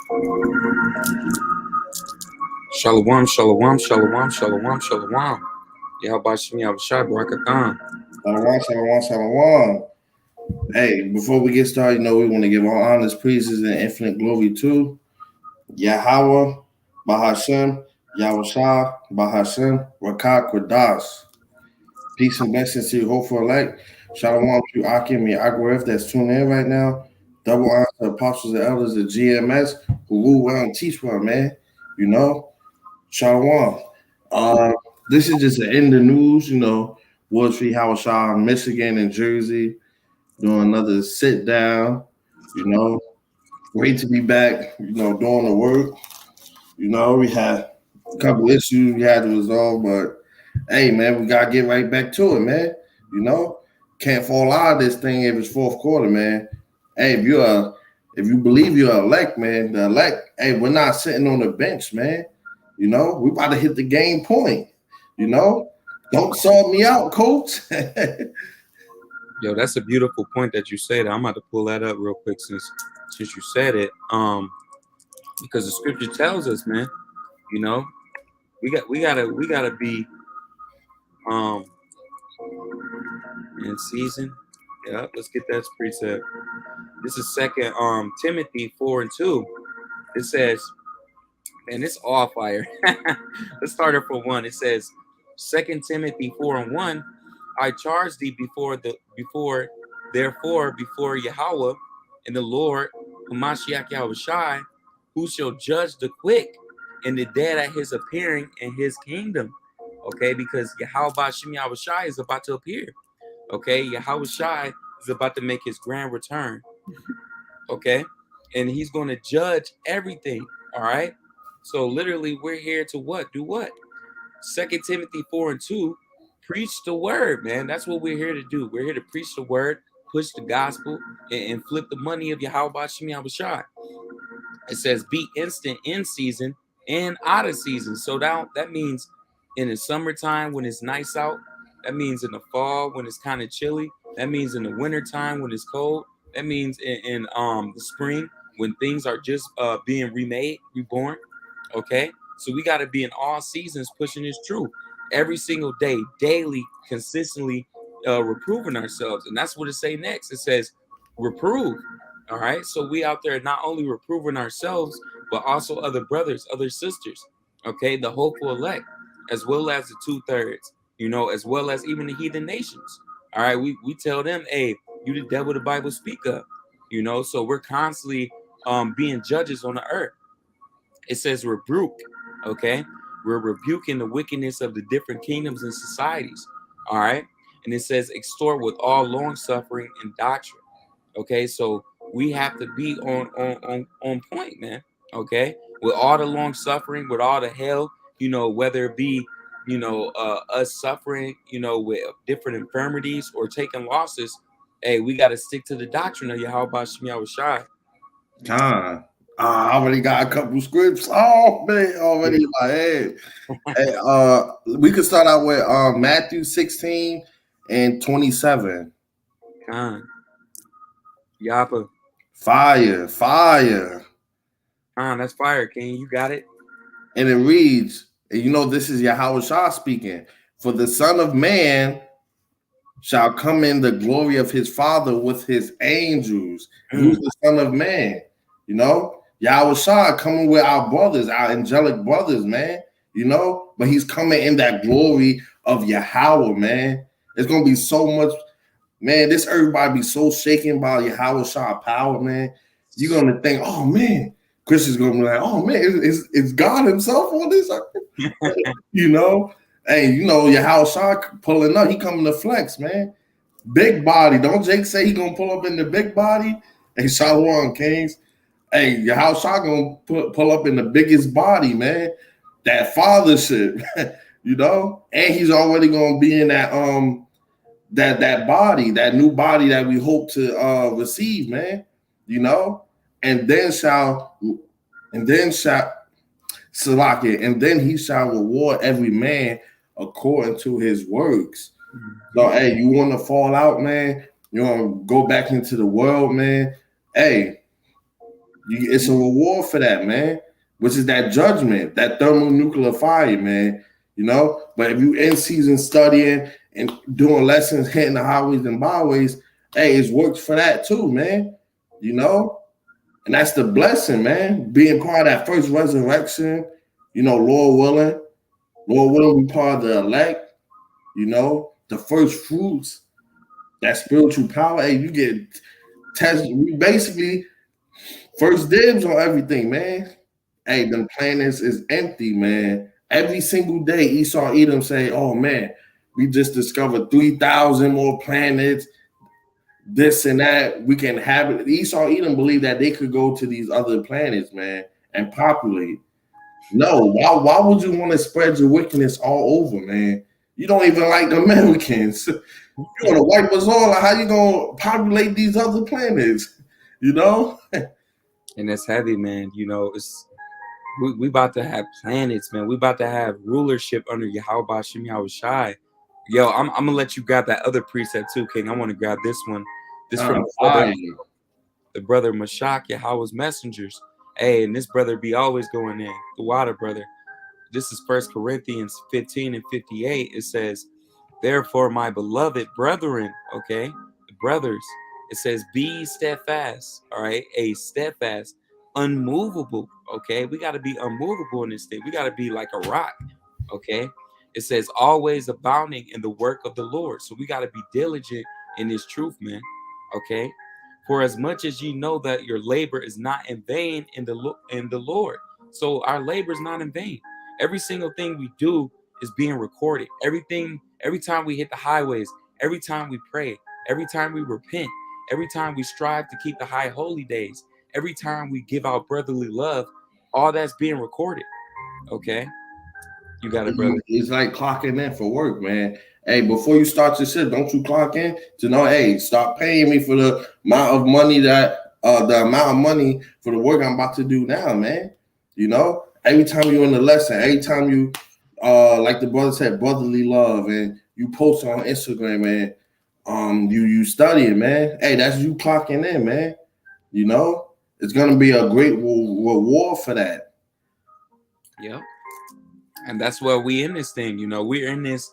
Shalom, shalom, shalom, shalom, shalom. Yahawashi, Yahawashi, Barakathon. Shalom, shalom, shalom. Hey, before we get started, we want to give all honors, praises, and infinite glory to YAHAWAH, Bahashem, Yahawashi, Bahashem, Rakat Kodash. Peace and blessings to you, hopeful elect. Shalom to Akim and Agrif that's tuning in right now. Double honor to apostles and elders of GMS who rule well and teach well, man. Shalom. This is just the end of the news, Ward Street, Howard, Michigan, and Jersey doing another sit down, you know. Great to be back, doing the work. We had a couple issues we had to resolve, but hey, man, we gotta get right back to it, man. Can't fall out of this thing if it's fourth quarter, man. Hey, if you believe you're elect, man, the elect, hey, we're not sitting on the bench, man. We about to hit the game point. Don't sort me out, coach. Yo, that's a beautiful point that you said. I'm about to pull that up real quick since you said it. Because the scripture tells us, man, we gotta be in season. Yeah, let's get that precept. This is second Timothy 4:2. It says, and it's all fire. Let's start it for one. It says, 2 Timothy 4:1, I charge thee before Yahweh and the Lord, Hamashiach Yahawashi, who shall judge the quick and the dead at his appearing in his kingdom. Okay, because Yahawashi is about to appear. Okay, Yahawashi is about to make his grand return. Okay, and he's going to judge everything. All right. So literally, we're here to what? Do what? 2 Timothy 4:2, preach the word, man. That's what we're here to do. We're here to preach the word, push the gospel, and flip the money of Yahawashi. It says, be instant in season and out of season. So that means in the summertime when it's nice out. That means in the fall when it's kind of chilly. That means in the wintertime when it's cold. That means in the spring when things are just being remade, reborn. Okay, so we got to be in all seasons pushing this truth every single day, daily, consistently reproving ourselves. And that's what it say next. It says reprove. All right, so we out there not only reproving ourselves, but also other brothers, other sisters. Okay, the hopeful elect, as well as the 2/3, as well as even the heathen nations. All right, we tell them, hey, you the devil the Bible speak of. So we're constantly being judges on the earth. It says rebuke, okay? We're rebuking the wickedness of the different kingdoms and societies, all right? And it says extort with all long suffering and doctrine, okay? So we have to be on point, man, okay? With all the long suffering, with all the hell, whether it be, us suffering, with different infirmities or taking losses, hey, we got to stick to the doctrine of Yahawashi. I already got a couple scripts. Oh man, already in my head. Hey, we could start out with Matthew 16 and 27. Yapa. Fire. That's fire, King. You got it. And it reads, and this is Yahawashi speaking. For the Son of Man shall come in the glory of his Father with his angels. Who's the Son of Man? Yahawashi coming with our brothers, our angelic brothers, man. But he's coming in that glory of Yahweh, man. It's gonna be so much, man. This everybody be so shaken by Yahawashi power, man. You're gonna think, oh man, Christian's gonna be like, oh man, it's God Himself on this, Hey, Yahawashi pulling up, he coming to flex, man. Big body. Don't Jake say he gonna pull up in the big body? Hey, Shalom, Kings. Hey, Yahawashi gonna pull up in the biggest body, man. That fathership, and he's already gonna be in that that body, that new body that we hope to receive, man. And then Salaki, and then he shall reward every man according to his works. So, hey, you want to fall out, man? You want to go back into the world, man? Hey, It's a reward for that, man. Which is that judgment, that thermonuclear fire, man. You know. But if you in season studying and doing lessons, hitting the highways and byways, hey, it's worked for that too, man. You know. And that's the blessing, man. Being part of that first resurrection, you know, Lord willing, be part of the elect, you know, the first fruits, that spiritual power. Hey, you get tested. We basically first dibs on everything, man. Hey, them planets is empty, man. Every single day, Esau Edom say, "Oh man, we just discovered 3,000 more planets. This and that. We can have it." Esau Edom believe that they could go to these other planets, man, and populate. No, why would you want to spread your wickedness all over, man? You don't even like the Americans. You want to wipe us all. How you gonna populate these other planets? You know? And it's heavy, man. You know, we about to have planets, man. We about to have rulership under YAHAWASHI. Yo, I'm gonna let you grab that other preset too, King. I want to grab this one. This from Fire. the brother Mashak, Yahweh's messengers. Hey, and this brother be always going in. The water brother. This is 1 Corinthians 15 and 58. It says, therefore, my beloved brethren, okay, the brothers, it says, be steadfast, all right, a steadfast, unmovable, okay, we got to be unmovable in this thing. We got to be like a rock, okay. It says, always abounding in the work of the Lord. So we got to be diligent in this truth, man, okay. For as much as ye know that your labor is not in vain in the Lord. So our labor is not in vain. Every single thing we do is being recorded. Everything, every time we hit the highways, every time we pray, every time we repent, every time we strive to keep the high holy days, every time we give out brotherly love, all that's being recorded. Okay? You got it, brother. It's like clocking in for work, man. Hey, before you start your shit, don't you clock in to know, hey, start paying me for the amount of money for the work I'm about to do now, man. You know, every time you're in the lesson, every time you like the brother said, brotherly love, and you post on Instagram, man. You studying, man. Hey, that's you clocking in, man. You know, it's gonna be a great reward for that. Yeah. And that's where we in this thing, you know, we're in this.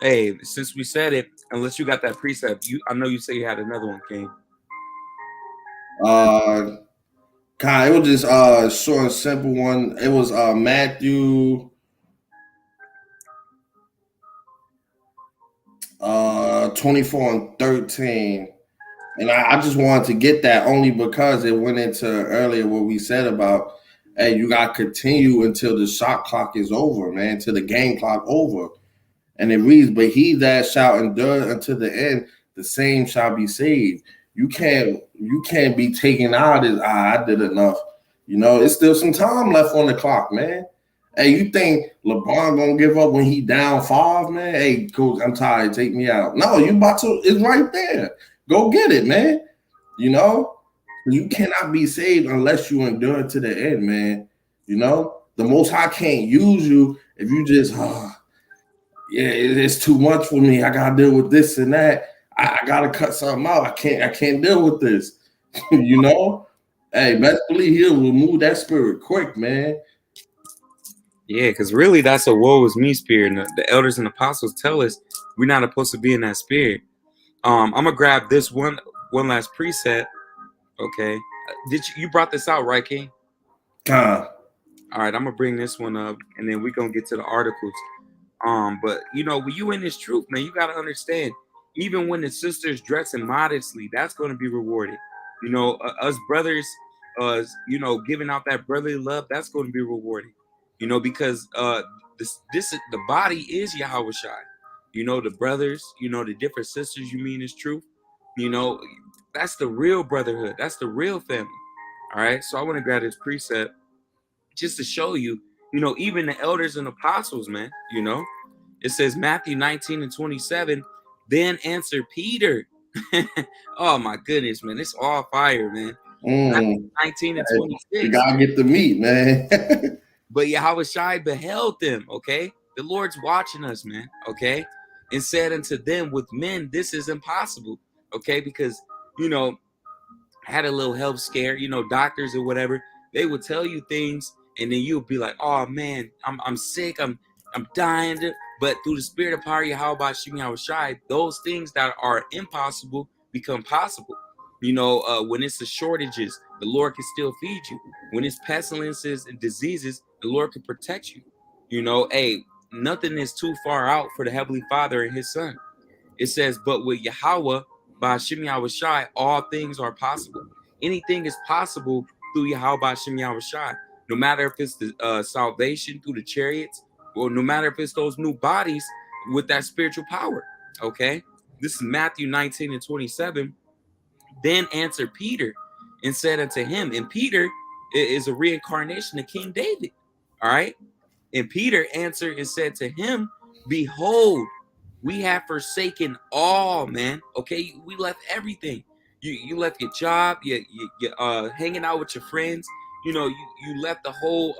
Hey, since we said it, unless you got that precept, I know you say you had another one, King. It was just short and simple one. It was Matthew 24 and 13. And I just wanted to get that only because it went into earlier what we said about, hey, you got to continue until the shot clock is over, man, till the game clock over. And it reads, but he that shall endure until the end, the same shall be saved. You can't be taken out as, I did enough. You know, it's still some time left on the clock, man. Hey, you think LeBron gonna give up when he down 5, man? Hey, coach, I'm tired. Take me out. No, you about to. It's right there. Go get it, man. You know, you cannot be saved unless you endure to the end, man. You know, the Most High can't use you if you just, yeah, it's too much for me. I gotta deal with this and that. I gotta cut something out. I can't deal with this. You know, hey, best believe he'll remove that spirit quick, man. Yeah, because really that's a woe is me spirit. And the elders and apostles tell us we're not supposed to be in that spirit. I'm gonna grab this one last preset. Okay, you brought this out, right, King? All right, I'm gonna bring this one up, and then we're gonna get to the articles. But you know, when you in this truth, man, you gotta understand. Even when the sisters dressing modestly, that's gonna be rewarded. You know, us brothers, you know, giving out that brotherly love, that's gonna be rewarded. You know, because this is the body is Yahawashi. You know, the brothers, you know, the different sisters you mean is truth. You know, that's the real brotherhood. That's the real family. All right. So I want to grab this precept just to show you, you know, even the elders and apostles, man, you know, it says Matthew 19 and 27, then answered Peter. Oh my goodness, man, it's all fire, man. 19 and 26. You gotta get the meat, man. But Yahawashi beheld them, okay? The Lord's watching us, man, okay? And said unto them, with men, this is impossible, okay? Because, you know, had a little health scare, doctors or whatever, they would tell you things, and then you'll be like, oh man, I'm sick, I'm dying. But through the spirit of power, YAHAWASHI, YAHAWASHI, those things that are impossible become possible. When it's the shortages, the Lord can still feed you. When it's pestilences and diseases, the Lord can protect you. Hey, nothing is too far out for the Heavenly Father and His Son. It says, but with Yahweh, by Hashem Yahawashi, all things are possible. Anything is possible through Yahweh by Hashem Yahawashi. No matter if it's the salvation through the chariots, or no matter if it's those new bodies with that spiritual power. Okay? This is Matthew 19:27. Then answered Peter and said unto him, and Peter is a reincarnation of King David. All right? And Peter answered and said to him, behold, we have forsaken all, man. Okay, we left everything. You left your job, you hanging out with your friends. You left the whole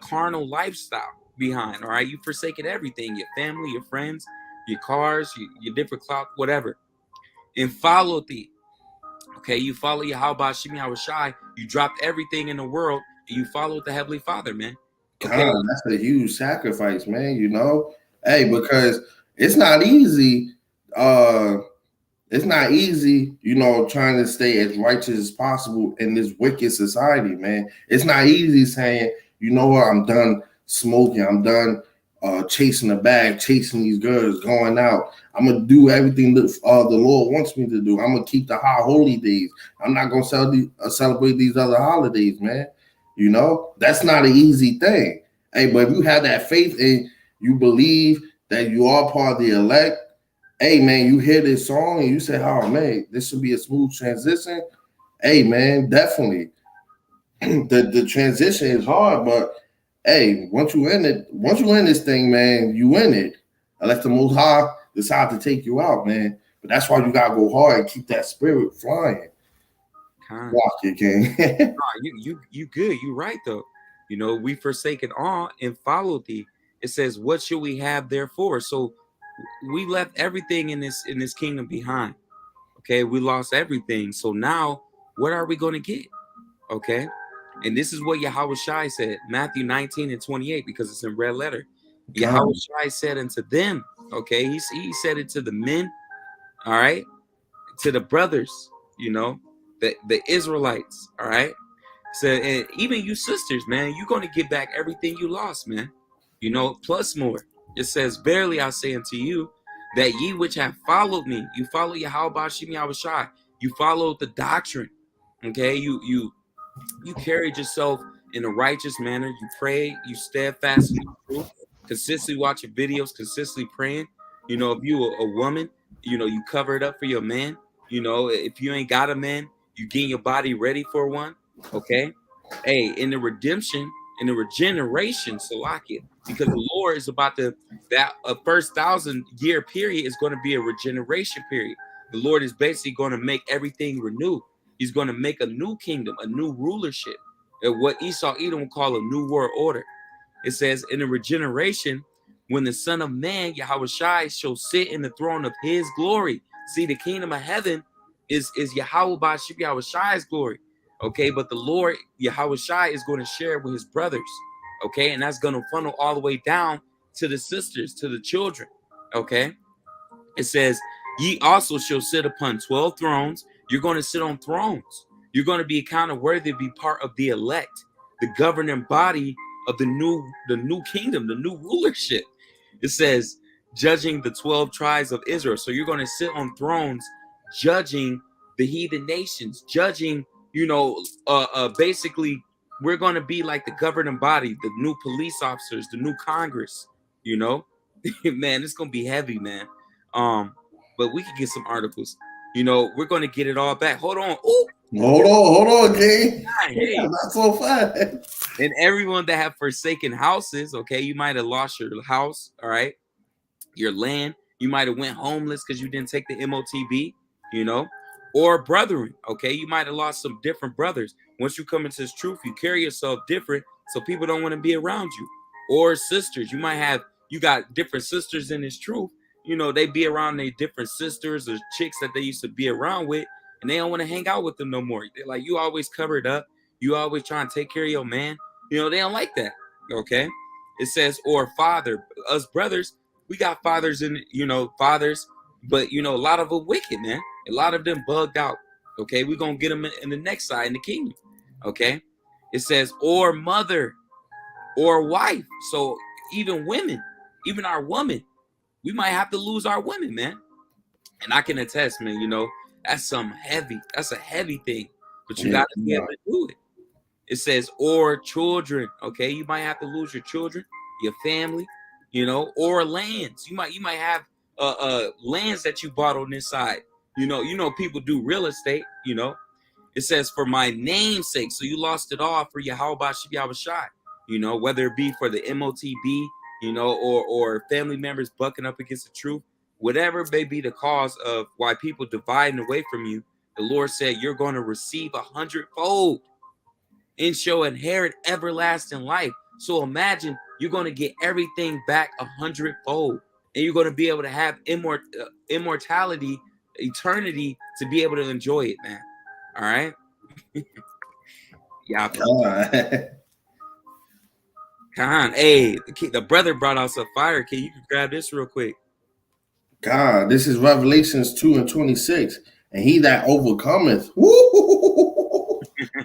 carnal lifestyle behind. All right, you forsaken everything, your family, your friends, your cars, your different clout, whatever, and followed thee. Okay, you follow Yahweh Shimi Hawashai, you dropped everything in the world, and you followed the Heavenly Father, man. Okay, God, that's a huge sacrifice, man. Hey, because it's not easy. It's not easy, trying to stay as righteous as possible in this wicked society, man. It's not easy saying, you know what, I'm done smoking, I'm done chasing the bag, chasing these girls, going out. I'm gonna do everything that the Lord wants me to do. I'm gonna keep the high holy days. I'm not gonna celebrate these other holidays, man. That's not an easy thing. Hey, but if you have that faith and you believe that you are part of the elect, hey man, you hear this song and you say, oh man, this should be a smooth transition. Hey man, definitely. The transition is hard, but hey, once you in this thing, man, you in it. Unless the Most High decide to take you out, man. But that's why you gotta go hard and keep that spirit flying. Walk it, King. you good. You right though. We forsaken all and followed thee. It says, what should we have therefore? So we left everything in this kingdom behind. Okay, we lost everything. So now what are we going to get? Okay, and this is what YAHAWASHI said, Matthew 19:28, because it's in red letter. YAHAWASHI said unto them, okay, he said it to the men, all right, to the brothers, the Israelites, all right. So, and even you sisters, man, you're going to get back everything you lost, man. Plus more. It says, verily I say unto you, that ye which have followed me, you follow Yahweh Shimi Hawashai, you follow the doctrine. Okay, you carried yourself in a righteous manner. You pray, you steadfast in the truth, consistently watching videos, consistently praying. If you are a woman, you cover it up for your man. If you ain't got a man, you getting your body ready for one. Okay, hey, in the redemption, in the regeneration, Salakia, because the Lord is about that first 1,000-year period is going to be a regeneration period. The Lord is basically going to make everything renew. He's going to make a new kingdom, a new rulership, and what Esau Edom will call a new world order. It says in the regeneration, when the Son of Man, Yahawashi, shall sit in the throne of his glory. See, the kingdom of heaven is Yahweh by Yahawashi's glory. Okay, but the Lord, Yahawashi, is going to share it with his brothers. Okay, and that's going to funnel all the way down to the sisters, to the children. Okay, it says, ye also shall sit upon 12 thrones. You're going to sit on thrones. You're going to be accounted worthy to be part of the elect, the governing body of the new kingdom, the new rulership. It says, judging the 12 tribes of Israel. So you're going to sit on thrones, judging the heathen nations, judging, basically, we're going to be like the governing body, the new police officers, the new Congress, man, it's going to be heavy, man. But we could get some articles. We're going to get it all back. Hold on. Ooh. Hold on, King. Hey. Not so fast. And everyone that have forsaken houses, okay, you might have lost your house, all right, your land. You might have went homeless because you didn't take the MOTB, or brethren, okay, you might have lost some different brothers. Once you come into this truth, you carry yourself different, so people don't want to be around you. Or sisters, you got different sisters in this truth. They be around their different sisters or chicks that they used to be around with, and they don't want to hang out with them no more. They're like, you always covered up. You always trying to take care of your man. You know, they don't like that. Okay. It says, or father, us brothers, we got fathers and, fathers, but, a lot of them wicked, man. A lot of them bugged out. Okay. We're going to get them in the next side in the kingdom. Okay. It says, or mother or wife. So even women, even our woman, we might have to lose our women, man. And I can attest, man, that's that's a heavy thing, but you got to be able to do it. It says, or children. Okay. You might have to lose your children, your family, or lands. You might have lands that you bought on this side. People do real estate, It says, for my name's sake. So you lost it all for YAHAWASHI, whether it be for the MOTB, or family members bucking up against the truth, whatever may be the cause of why people dividing away from you. The Lord said, you're going to receive 100-fold and shall inherit everlasting life. So imagine you're going to get everything back 100-fold, and you're going to be able to have immortality, eternity, to be able to enjoy it, man. All right. Yeah. Come on. Hey, the brother brought out some fire. Can you grab this real quick? God, this is Revelations 2:26. And he that overcometh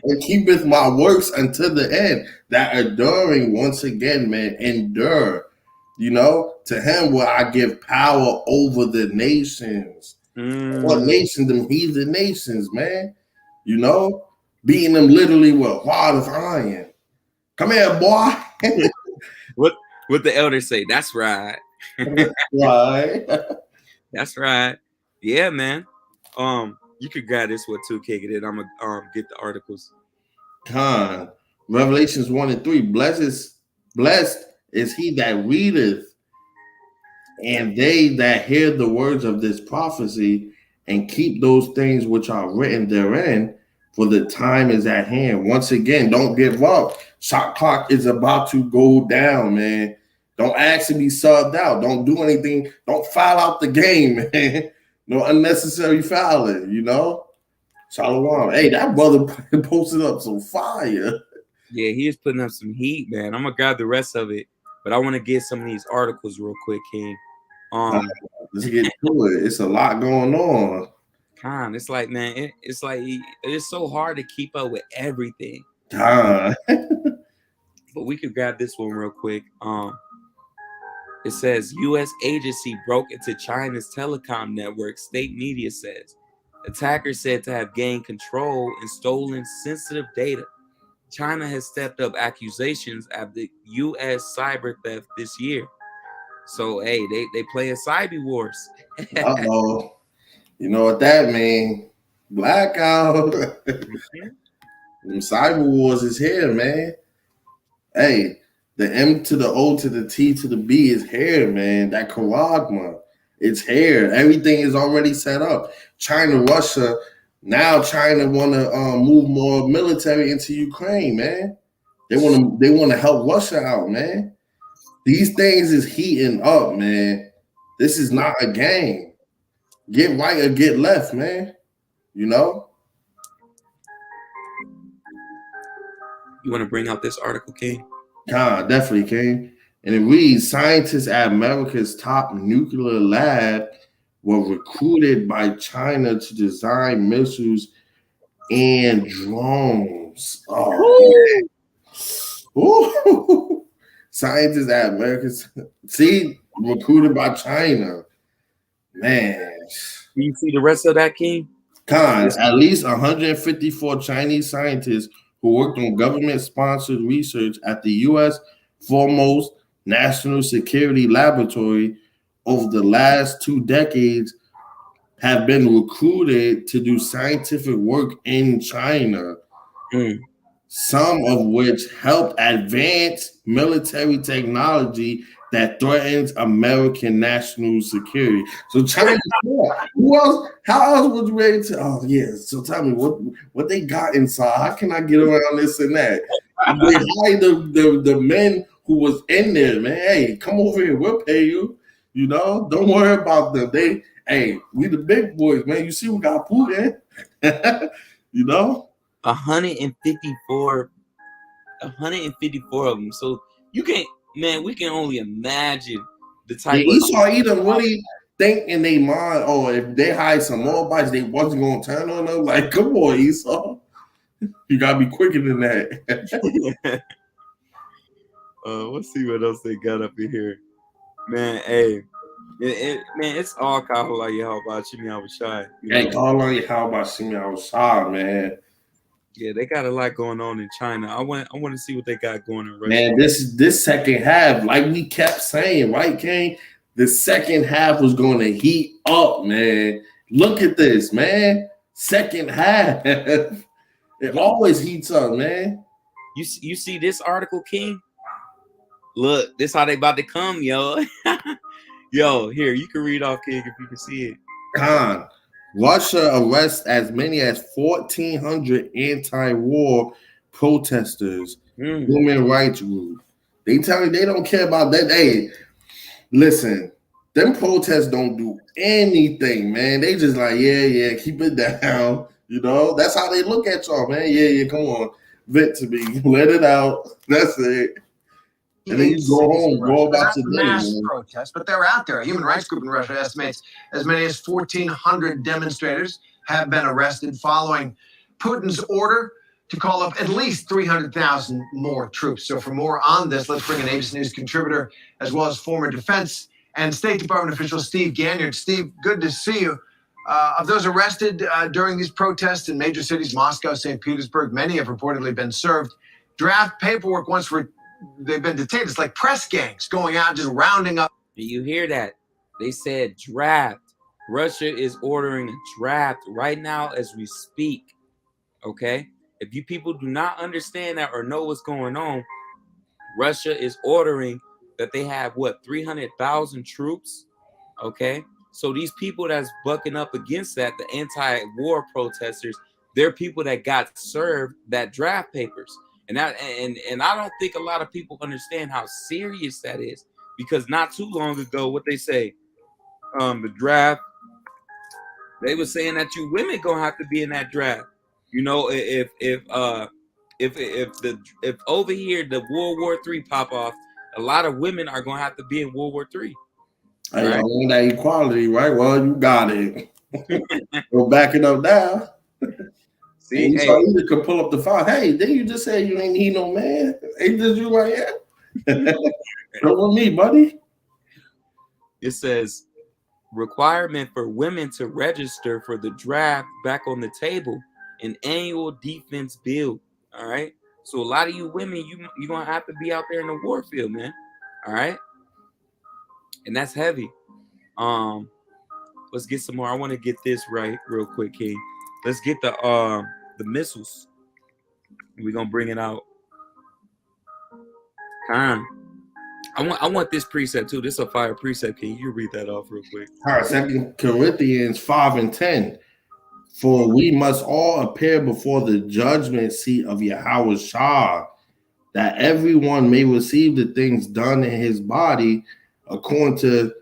and keepeth my works unto the end, that enduring, once again, man, endure. To him will I give power over the nations. What nation? Them heathen nations, man. Beating them literally with rod of iron. Come here, boy. What the elders say? That's right. Right. That's right. Yeah, man. You could grab this one too, Kick it. I'm gonna get the articles. Revelations 1:3. Blessed is he that readeth, and they that hear the words of this prophecy, and keep those things which are written therein, for the time is at hand. Once again, don't give up. Shot clock is about to go down, man. Don't ask to be subbed out. Don't do anything. Don't foul out the game, man. No unnecessary fouling, Shalom. Hey, that brother posted up some fire. Yeah, he is putting up some heat, man. I'm gonna grab the rest of it, but I want to get some of these articles real quick, King. Let's get to it. It's a lot going on. It's like, man, it's like it's so hard to keep up with everything. But we could grab this one real quick. It says U.S. agency broke into China's telecom network. State media says attackers said to have gained control and stolen sensitive data. China has stepped up accusations of the U.S. cyber theft this year. So, hey, they playing cyber wars. Uh-oh. You know what that means? Blackout. Cyber wars is here, man. Hey, the M to the O to the T to the B is here, man. That charagma, it's here. Everything is already set up. China, Russia. Now China want to move more military into Ukraine, man. They want to help Russia out, man. These things is heating up, man. This is not a game. Get right or get left, man. You want to bring out this article, King? Definitely, King. And it reads, scientists at America's top nuclear lab were recruited by China to design missiles and drones. Oh, ooh. Scientists at America's recruited by China. Man. Do you see the rest of that, King? At least 154 Chinese scientists who worked on government-sponsored research at the U.S. foremost national security laboratory over the last 2 decades have been recruited to do scientific work in China, some of which help advance military technology that threatens American national security. So China, who else? How else was you ready to? Oh yeah. So tell me what they got inside. How can I get around this and that? They hired the men who was in there, man. Hey, come over here. We'll pay you. Don't worry about them. We the big boys, man. You see, we got Putin. You know? 154, 154 of them. So you can't, man. We can only imagine the Yeah, type of. Esau Edom really think in their mind, oh, if they hide some more bodies, they wasn't gonna turn on them. Like, come on, Esau. You gotta be quicker than that. Let's see what else they got up in here, man. Hey, man, it's all YAHAWAH, YAHAWASHI. You Hey, know, call on you. How about see me outside, man? yeah, they got a lot going on in China. I want to see what they got going in Russia. Man, this second half, like we kept saying, right, King? The second half was going to heat up, man. Look at this, man. Second half, it always heats up, man. You see this article, King? Look, this how they about to come, yo. Yo, here you can read off, King, if you can see it. Khan, Russia arrests as many as 1,400 anti-war protesters, Mm. human rights group. They tell you they don't care about that. Hey, listen, them protests don't do anything, man. They just like, yeah, keep it down. You know, that's how they look at y'all, man. Yeah, come on, vent to me, let it out. That's it. And then you go home, go about your day, mass man. protests, but they're out there. A human rights group in Russia estimates as many as 1,400 demonstrators have been arrested following Putin's order to call up at least 300,000 more troops. So for more on this, let's bring in ABC News contributor as well as former Defense and State Department official Steve Ganyard. Steve, good to see you. Of those arrested during these protests in major cities, Moscow, St. Petersburg, many have reportedly been served draft paperwork once they've been detained. It's like press gangs going out just rounding up. Do you hear that? They said draft. Russia is ordering a draft right now as we speak. Okay? If you people do not understand that or know what's going on, Russia is ordering that they have what, 300,000 troops? Okay? So these people that's bucking up against that, the anti-war protesters, they're people that got served that draft papers. And I don't think a lot of people understand how serious that is, because not too long ago, what they say, the draft, they were saying that you women gonna have to be in that draft. You know, if over here the World War III pop off, a lot of women are gonna have to be in World War III. Hey, Right? I want that equality, right? Well, you got it. We'll back it up now. See, And you hey, saw you could pull up the file. Hey, didn't you just say you ain't need no man? Ain't this you right here? Come with me, buddy. it says requirement for women to register for the draft back on the table, an annual defense bill. All right. So a lot of you women, you gonna have to be out there in the war field, man. All right. And that's heavy. Um, let's get some more. I want to get this right real quick, King. Let's get the missiles. We're gonna bring it out. Con. I want this precept too. This is a fire precept, King. You read that off real quick. All right, 2 Corinthians 5:10. For we must all appear before the judgment seat of YAHAWASHI, that everyone may receive the things done in his body according to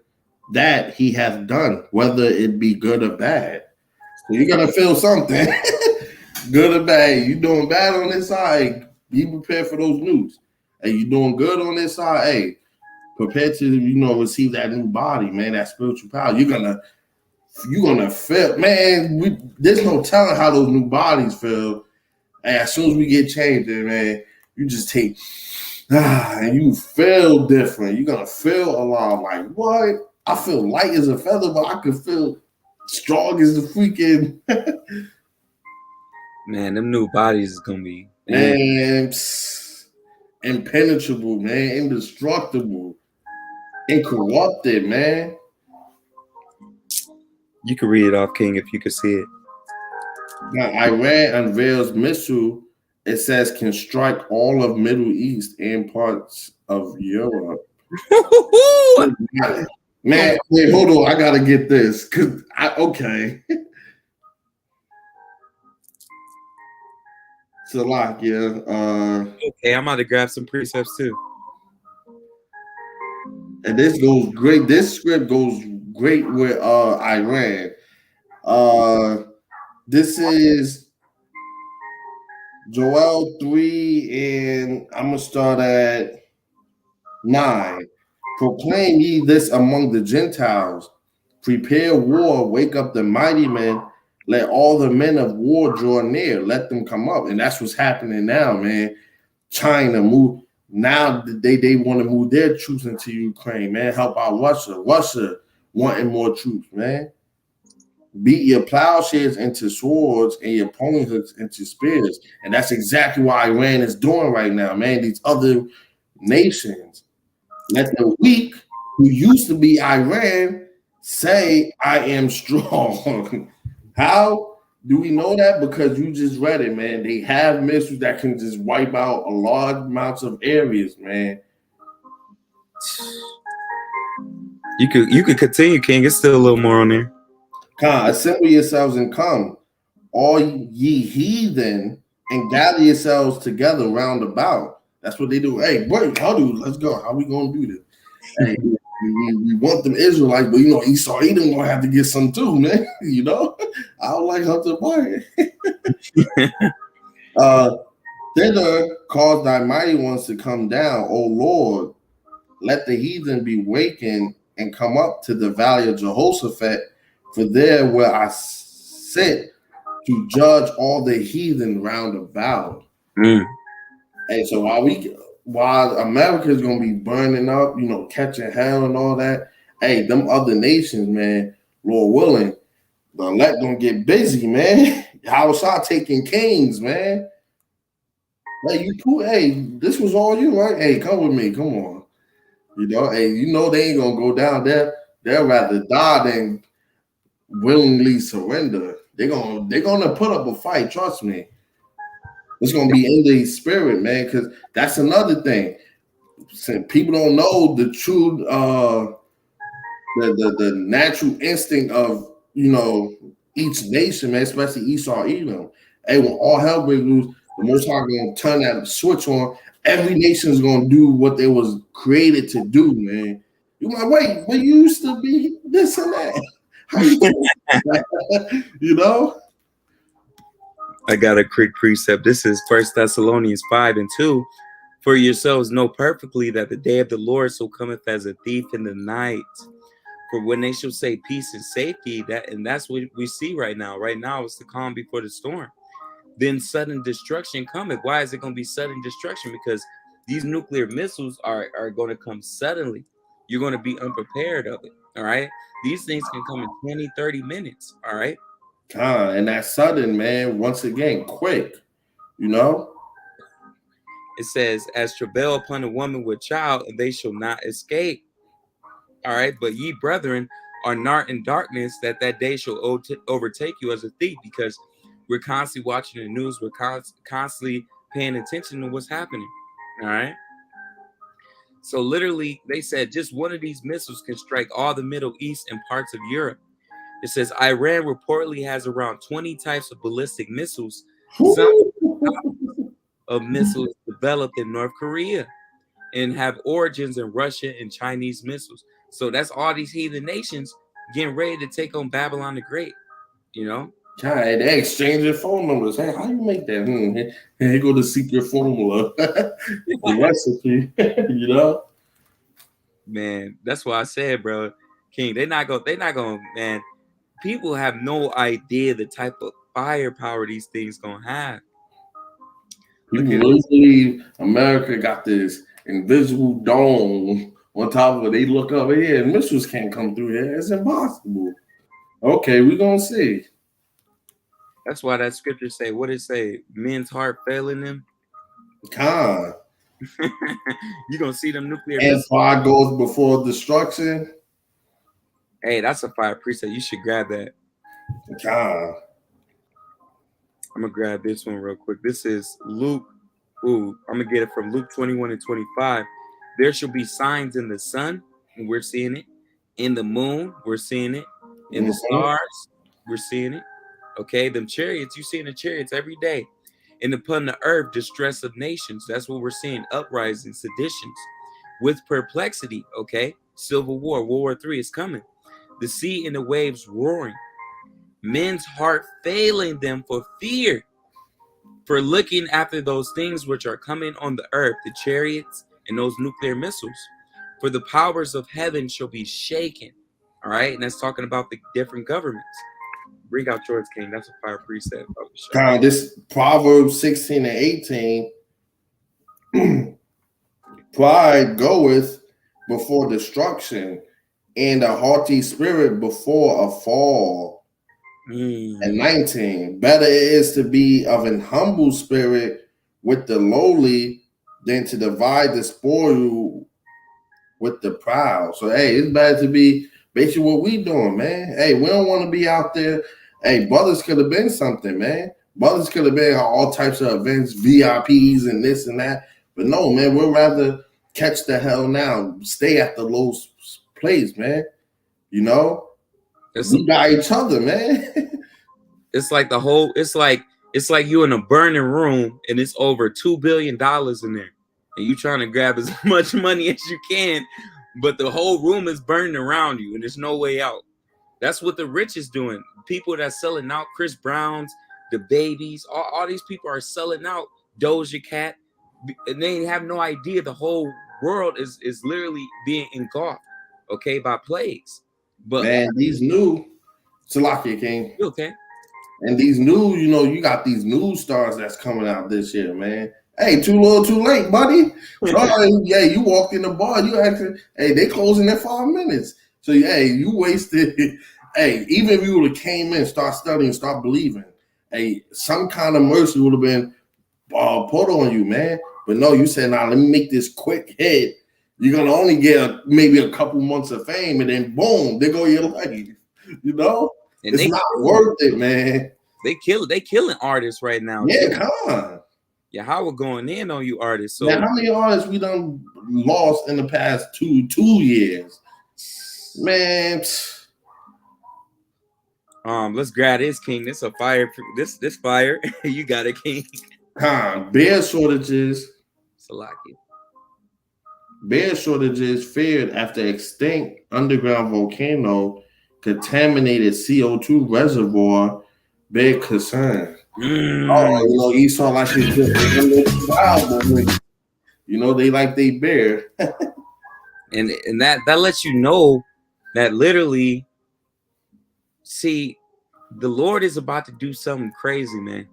that he hath done, whether it be good or bad. So you're gonna feel something, good or bad. You doing bad on this side, be prepared for those news. Hey, you doing good on this side, hey, prepare to receive that new body, man, that spiritual power. You're gonna feel, man. There's no telling how those new bodies feel. And as soon as we get changed, man, you just take and you feel different. You're gonna feel alive. Like, what? I feel light as a feather, but I can feel strong as a freaking Man, them new bodies is gonna be man, impenetrable, man, indestructible, incorrupted, man. You can read it off, King, if you could see it. Now, Iran unveils missile it says can strike all of Middle East and parts of Europe. Man, wait, hold on. I gotta get this. Okay. Salakia. Okay, I'm about to grab some precepts too. And this goes great. This script goes great with Iran. This is Joel 3, and I'm going to start at 9. Proclaim ye this among the Gentiles. Prepare war, wake up the mighty men. Let all the men of war draw near. Let them come up. And that's what's happening now, man. China move. Now they want to move their troops into Ukraine, man. Help out Russia. Russia wanting more troops, man. Beat your plowshares into swords and your pony hooks into spears. And that's exactly what Iran is doing right now, man. These other nations. Let the weak who used to be Iran say, I am strong. How do we know that? Because you just read it, man. They have missiles that can just wipe out a large amounts of areas, man. You could continue, King. It's still a little more on there. Come, assemble yourselves and come, all ye heathen, and gather yourselves together round about. That's what they do. Hey, wait, let's go. How we gonna do this? Hey, we want them Israelites, but Esau Edom gonna have to get some too, man. I don't like Hunter Biden. Thither cause thy mighty ones to come down, O Lord. Let the heathen be wakened and come up to the valley of Jehoshaphat, for there will I sit to judge all the heathen round about. And so while America is gonna be burning up, catching hell and all that, hey, them other nations, man, Lord willing, the elect gonna get busy, man. YAHAWASHI taking kings, man. Hey, you cool? Hey, this was all you, right? Hey, come with me, come on. Hey, they ain't gonna go down there. They'll rather die than willingly surrender. They're gonna put up a fight. Trust me. It's gonna be in the spirit, man. Because that's another thing. People don't know the true, the natural instinct of each nation, man. Especially Esau, Edom. Hey, when all hell breaks loose, the Most High gonna turn that switch on. Every nation is gonna do what they was created to do, man. You might wait, we used to be this and that. How you I got a quick precept. This is 1 Thessalonians 5:2. For yourselves know perfectly that the day of the Lord so cometh as a thief in the night. For when they shall say peace and safety, that's what we see right now. Right now, it's the calm before the storm. Then sudden destruction cometh. Why is it going to be sudden destruction? Because these nuclear missiles are going to come suddenly. You're going to be unprepared of it. All right. These things can come in 20, 30 minutes. All right. And that's sudden, man. Once again, quick. It says, as travail upon a woman with child, and they shall not escape. All right. But ye brethren are not in darkness, that day shall overtake you as a thief, because we're constantly watching the news. We're constantly paying attention to what's happening. All right. So literally, they said just one of these missiles can strike all the Middle East and parts of Europe. It says Iran reportedly has around 20 types of ballistic missiles. Some of missiles developed in North Korea and have origins in Russia and Chinese missiles. So that's all these heathen nations getting ready to take on Babylon the Great. God, they exchanging phone numbers. Hey, how you make that? Here go the secret formula, the recipe. Man, that's why I said, bro, King, they're not gonna, man. People have no idea the type of firepower these things gonna have. People really believe America got this invisible dome on top of it. They look over here and missiles can't come through here. It's impossible. Okay, we're gonna see. That's why that scripture say, what it say? Men's heart failing them. You're gonna see them nuclear and fire goes before destruction. Hey, that's a fire precept. You should grab that. I'm gonna grab this one real quick. This is Luke. I'm gonna get it from Luke 21:25. There shall be signs in the sun, and we're seeing it. In the moon, we're seeing it. In the stars, we're seeing it. Okay, them chariots, you seeing the chariots every day. And upon the earth, distress of nations. That's what we're seeing. Uprisings, seditions, with perplexity. Okay, civil war, World War III is coming. The sea and the waves roaring. men's heart failing them for fear, for looking after those things which are coming on the earth, the chariots and those nuclear missiles. For the powers of heaven shall be shaken. All right, and that's talking about the different governments. Bring out yours, King. That's a fire precept. God, this Proverbs 16 and 18. Pride goeth before destruction, and a haughty spirit before a fall. And 19. Better it is to be of an humble spirit with the lowly than to divide the spoil with the proud. So hey, it's better to be basically what we doing, man. Hey, we don't want to be out there. Hey, brothers could have been something, man. Brothers could have been all types of events, VIPs and this and that. But no, man, we'd rather catch the hell now, stay at the low place, man. You know, we got each other, man. It's like the whole. It's like you in a burning room and it's over $2 billion in there, and you trying to grab as much money as you can, but the whole room is burning around you and there's no way out. That's what the rich is doing. People that selling out, Chris Brown's, the babies, all these people are selling out. Doja Cat, and they have no idea the whole world is literally being engulfed, okay, by plagues. But man, these new Salakia King. Okay. And these new, you know, you got these new stars that's coming out this year, man. Hey, too little, too late, buddy. Sorry, yeah, you walked in the bar, you actually, hey, they closing in 5 minutes. So, hey, you wasted. Hey, even if you would have came in, start studying, start believing, hey, some kind of mercy would have been put on you, man. But no, you said, nah, let me make this quick hit. You're gonna only get maybe a couple months of fame, and then boom, there go your life. You know. And it's not worth it, man. They killing artists right now. Yeah, come on. YAHAWAH going in on you artists. So now, how many artists we done lost in the past two years? Man. Let's grab this, King. This a fire. This fire. You got it, King. Bear shortages. Salaki. Bear shortages feared after extinct underground volcano contaminated CO2 reservoir, big concern. Oh, you know, Esau like his wild, you know, they like they bear. and that lets you know that literally, see, the Lord is about to do something crazy, man.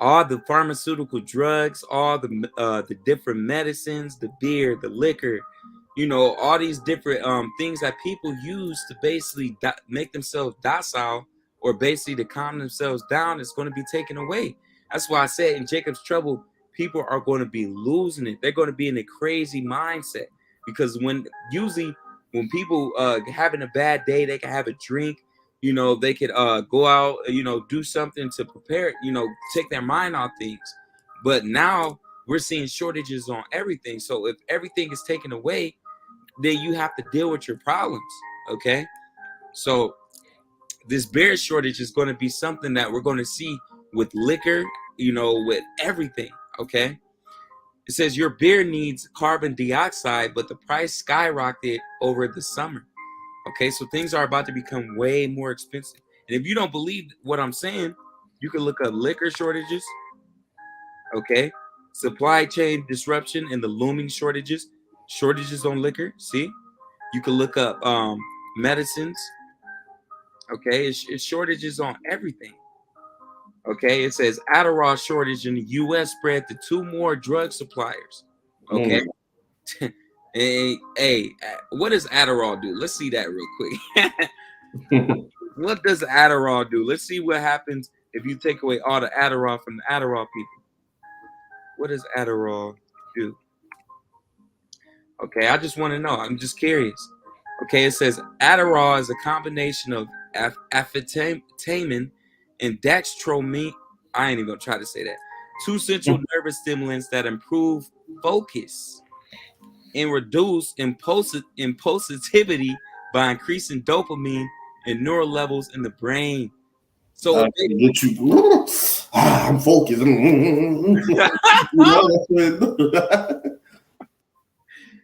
All the pharmaceutical drugs, all the different medicines, the beer, the liquor, you know, all these different things that people use to basically make themselves docile, or basically to calm themselves down, is going to be taken away. That's why I said in Jacob's trouble, people are going to be losing it. They're going to be in a crazy mindset, because when people having a bad day, they can have a drink. You know, they could go out, you know, do something to prepare, you know, take their mind off things. But now we're seeing shortages on everything. So if everything is taken away, then you have to deal with your problems. Okay. So this beer shortage is going to be something that we're going to see with liquor, you know, with everything. Okay. It says your beer needs carbon dioxide, but the price skyrocketed over the summer. Okay, so things are about to become way more expensive. And if you don't believe what I'm saying, you can look up liquor shortages. Okay, supply chain disruption and the looming shortages on liquor. See, you can look up medicines. Okay, it's shortages on everything. Okay, it says Adderall shortage in the U.S. spread to 2 more drug suppliers. Okay. Hey, what does Adderall do? Let's see that real quick. What does Adderall do? Let's see what happens if you take away all the Adderall from the Adderall people. What does Adderall do? Okay, I just want to know. I'm just curious. Okay, it says Adderall is a combination of amphetamine and dextromethorphan. I ain't even gonna try to say that. 2 central nervous stimulants that improve focus and reduce impulsivity by increasing dopamine and neural levels in the brain. So get you. I'm focused.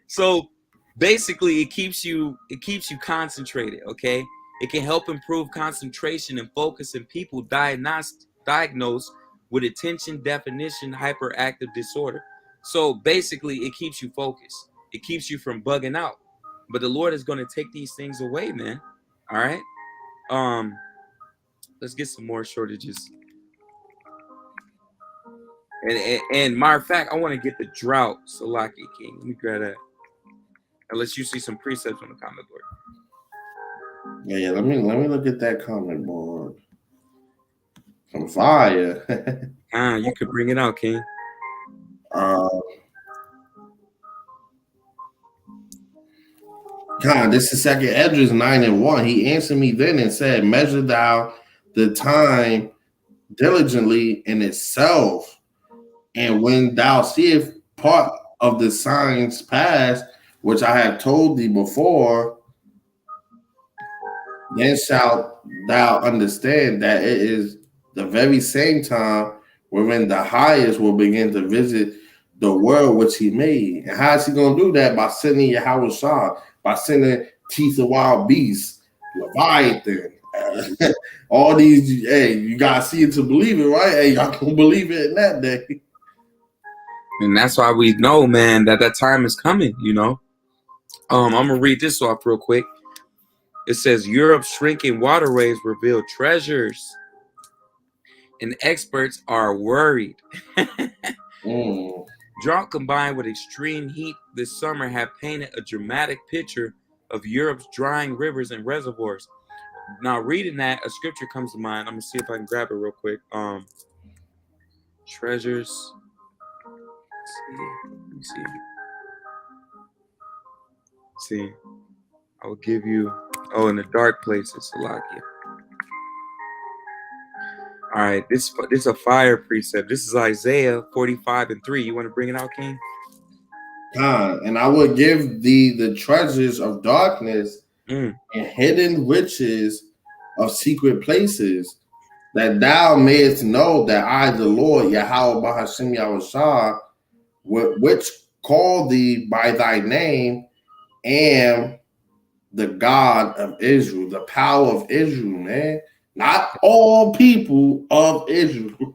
So basically, it keeps you concentrated. Okay, It can help improve concentration and focus in people diagnosed with attention definition hyperactive disorder. So basically, it keeps you focused. It keeps you from bugging out. But the Lord is going to take these things away, man. All right. Let's get some more shortages. And matter of fact, I want to get the drought, Salaki King. Let me grab that. Unless you see some precepts on the comment board. Yeah. Let me look at that comment board. Some fire. You could bring it out, King. God, this is second Edras 9:1. He answered me then and said, "Measure thou the time diligently in itself, and when thou seest part of the signs past, which I have told thee before, then shalt thou understand that it is the very same time wherein the highest will begin to visit the world which he made." And how is he going to do that? By sending YAHAWASHI, by sending teeth of wild beasts, Leviathan, all these. Hey, you got to see it to believe it, right? Hey, y'all going to believe it in that day. And that's why we know, man, that time is coming, you know. I'm going to read this off real quick. It says, Europe's shrinking waterways reveal treasures, and experts are worried. Drought combined with extreme heat this summer have painted a dramatic picture of Europe's drying rivers and reservoirs. Now, reading that, a scripture comes to mind. I'm going to see if I can grab it real quick. Treasures. Let me see. I will give you, in the dark places, Salakia. All right, this is a fire precept. This is Isaiah 45:3. You want to bring it out, King? And I will give thee the treasures of darkness and hidden riches of secret places, that thou mayest know that I, the Lord, Yahawah Bahashim Yahushua, which call thee by thy name, am the God of Israel, the power of Israel, man. Not all people of Israel.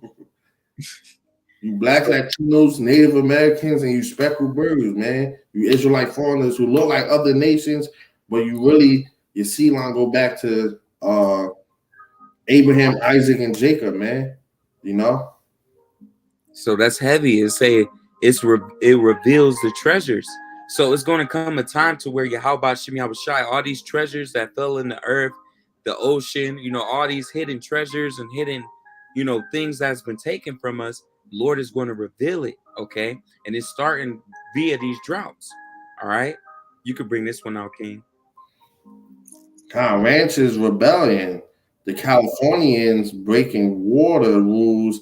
You Black Latinos, Native Americans, and you speckled birds, man. You Israelite foreigners who look like other nations, but your seed line go back to Abraham, Isaac, and Jacob, man. You know? So that's heavy. It reveals the treasures. So it's going to come a time to where YAHAWASHI, all these treasures that fell in the earth, the ocean, you know, all these hidden treasures and hidden, you know, things that's been taken from us, Lord is going to reveal it, okay? And it's starting via these droughts, all right? You could bring this one out, King. Ranchers rebellion, the Californians breaking water rules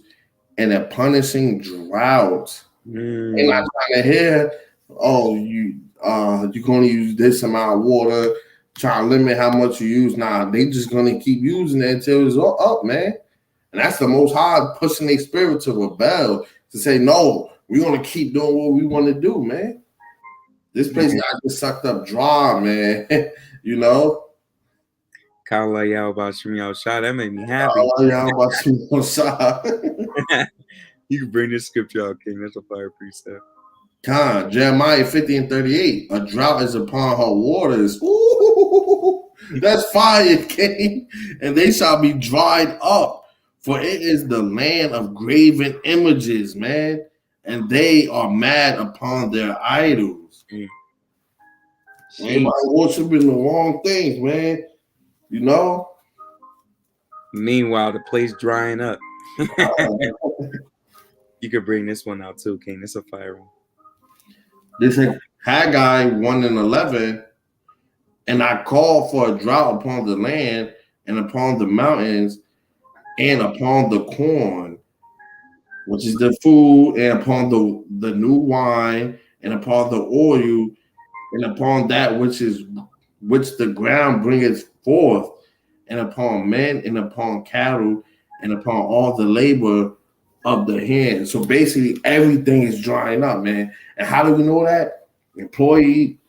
and a punishing drought. They're not trying to hear, you're going to use this amount of water, try to limit how much you use. Nah, they just going to keep using it until it's all up, man. And that's the Most High pushing their spirit to rebel, to say, no, we're going to keep doing what we want to do, man. This place got just sucked up dry, man. You know? That made me happy. You can bring this scripture out, King. That's a fire precept. Jeremiah 50:38. A drought is upon her waters. Ooh, that's fire, King. And they shall be dried up, for it is the land of graven images, man. And they are mad upon their idols. Everybody worshiping the wrong things, man. You know? Meanwhile, the place drying up. You could bring this one out too, King. It's a fire one. This is Haggai 1:11. And I call for a drought upon the land and upon the mountains and upon the corn, which is the food, and upon the new wine, and upon the oil, and upon that which the ground bringeth forth, and upon men, and upon cattle, and upon all the labor of the hand. So basically, everything is drying up, man. And how do we know that? Employment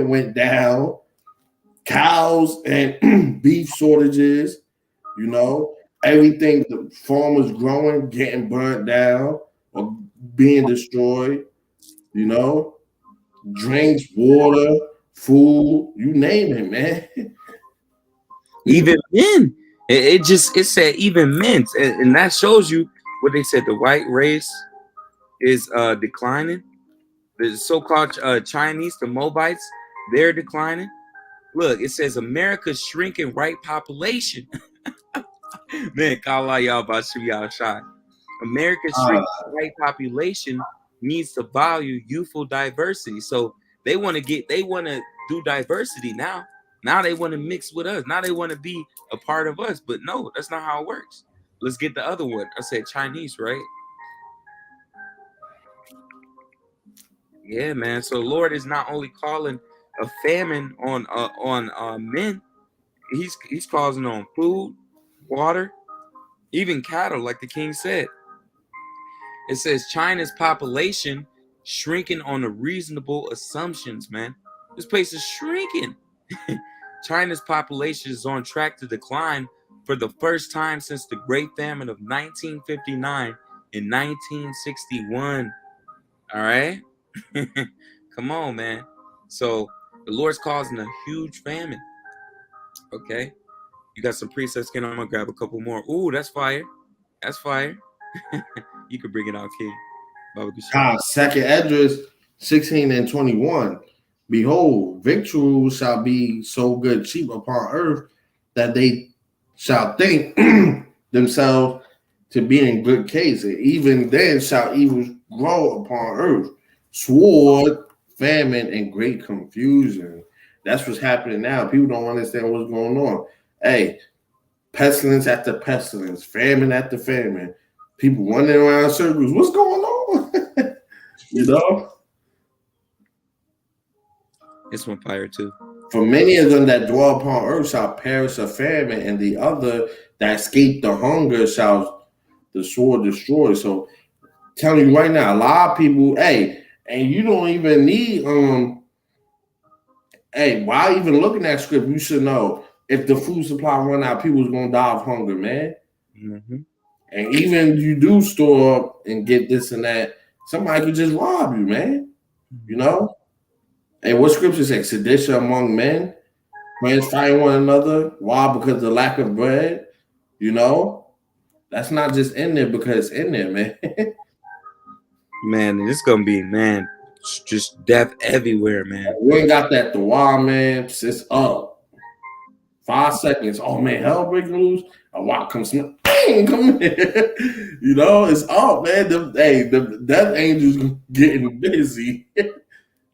went down. cows and beef shortages, you know, everything the farmers growing getting burnt down or being destroyed, you know, drinks, water, food, you name it, man. Even men. It said even men, and that shows you what they said. The white race is declining. The so-called Chinese, the Moabites, they're declining. Look, it says America's shrinking white population. Man, kala y'all about y'all shot. America's Uh, shrinking white population needs to value youthful diversity. So they want to do diversity now. Now they want to mix with us. Now they want to be a part of us. But no, that's not how it works. Let's get the other one. I said Chinese, right? Yeah, man. So Lord is not only calling a famine on men, he's causing on food, water, even cattle, like the king said. It says China's population shrinking on the reasonable assumptions, man. This place is shrinking. China's population is on track to decline for the first time since the Great Famine of 1959 and 1961. All right? Come on, man. So the Lord's causing a huge famine. Okay? You got some precepts, Ken. I'm going to grab a couple more. Ooh, that's fire. That's fire. You can bring it out, King. Baba Kushal. Second Esdras 16 and 21. Behold, victuals shall be so good cheap upon earth that they shall think themselves to be in good case. And even then shall evil grow upon earth. Sword, famine, and great confusion. That's what's happening now. People don't understand what's going on. Hey, pestilence after pestilence, famine after famine. People wandering around in circles. What's going on? You know? This one fire too. For many of them that dwell upon earth shall perish of famine, and the other that escape the hunger shall the sword destroy. So telling you right now, a lot of people, hey, and you don't even need hey, why even looking at script, you should know if the food supply run out, people's gonna die of hunger, man. Mm-hmm. And even you do store up and get this and that, somebody could just rob you, man. You know? And what scripture say? Sedition among men, friends fighting one another. Why? Because of the lack of bread. You know? That's not just in there because it's in there, man. Man, it's gonna be, man, just death everywhere, man. We ain't got that the wild, man. It's up. 5 seconds. Oh man, hell breaking loose. A walk comes from bang, come here. You know, it's up, man. The death angels getting busy.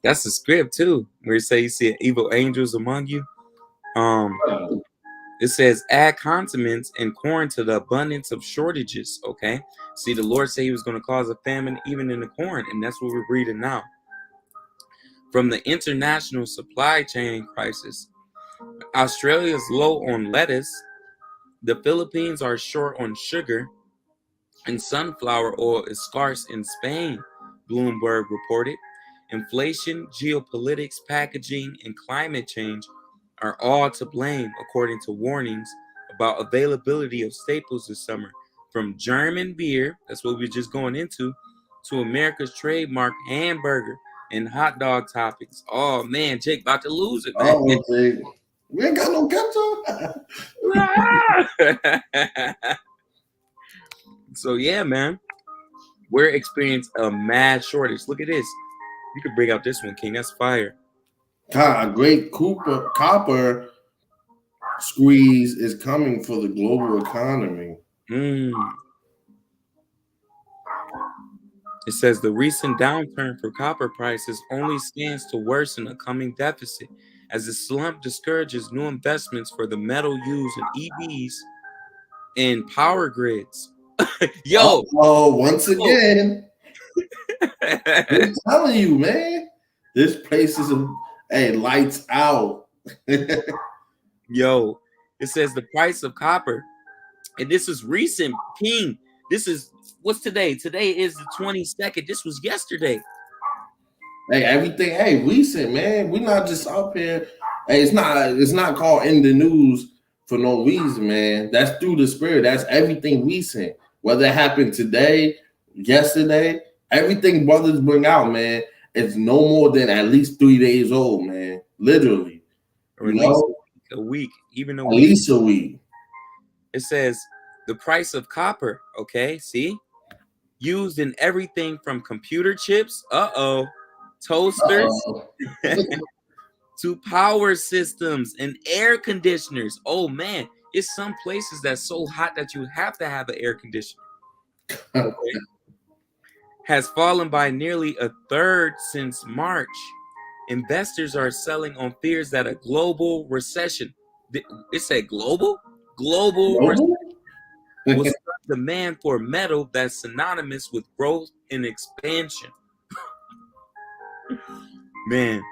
That's the script too, where it say you see evil angels among you. It says add condiments and corn to the abundance of shortages. Okay, see, the Lord said He was going to cause a famine even in the corn, and that's what we're reading now. From the international supply chain crisis, Australia's low on lettuce, the Philippines are short on sugar, and sunflower oil is scarce in Spain, Bloomberg reported. Inflation, geopolitics, packaging, and climate change are all to blame, according to warnings about availability of staples this summer, from German beer, that's what we're just going into, to America's trademark hamburger and hot dog toppings. Oh man, Jake about to lose it, man. Oh, see. We ain't got no ketchup. So yeah, man, we're experiencing a mad shortage. Look at this. You can bring out this one, King. That's fire. God, a great copper squeeze is coming for the global economy. It says the recent downturn for copper prices only stands to worsen a coming deficit as the slump discourages new investments for the metal used in EVs and power grids. Yo, once again, I'm telling you, man, this place is lights out. Yo, it says the price of copper, and this is recent, King. This is what's today? Today is the 22nd. This was yesterday. Hey, everything, recent, man. We're not just up here Hey, it's not called in the news for no reason, man. That's through the spirit. That's everything recent. Whether it happened today, yesterday, everything brothers bring out, man, it's no more than at least 3 days old, man. Literally. or You at least know, a week, even a at week. least a week. It says the price of copper. Okay, see, used in everything from computer chips, toasters, Uh-oh. to power systems and air conditioners. Oh man, it's some places that's so hot that you have to have an air conditioner. Okay, has fallen by nearly a third since March. Investors are selling on fears that a global recession, it said global recession Global? will start demand for metal that's synonymous with growth and expansion. Man,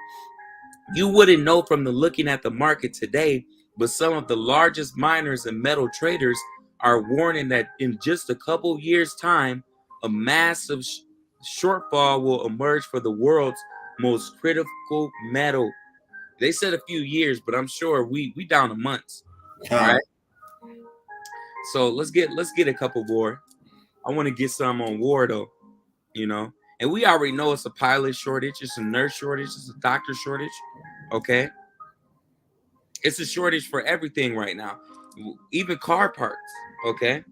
you wouldn't know from the looking at the market today, but some of the largest miners and metal traders are warning that in just a couple years' time, a massive shortfall will emerge for the world's most critical metal. They said a few years, but I'm sure we down to months. All right. So let's get a couple more. I want to get some on war though, you know. And we already know it's a pilot shortage, it's a nurse shortage, it's a doctor shortage. Okay. It's a shortage for everything right now, even car parts. Okay.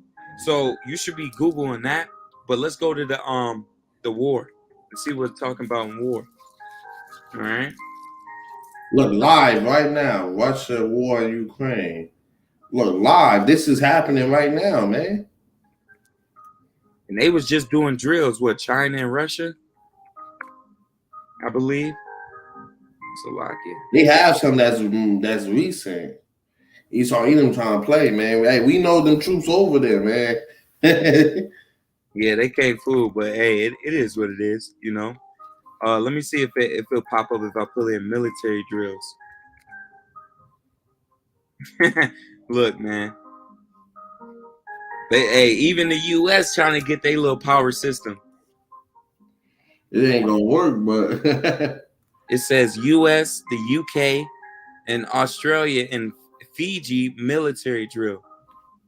So you should be Googling that. But let's go to the war and see what's talking about in war. All right. Look, live right now. Russia war in Ukraine. Look, live. This is happening right now, man. And they was just doing drills with China and Russia, I believe. Slovakia. They have some that's recent. Esau Edom trying to play, man. Hey, we know them troops over there, man. Yeah, they can't fool, but hey, it is what it is, you know. Let me see if it'll pop up if I put in military drills. Look, man. Even the U.S. trying to get their little power system. It ain't gonna work, but It says U.S., the U.K., and Australia and Fiji military drill.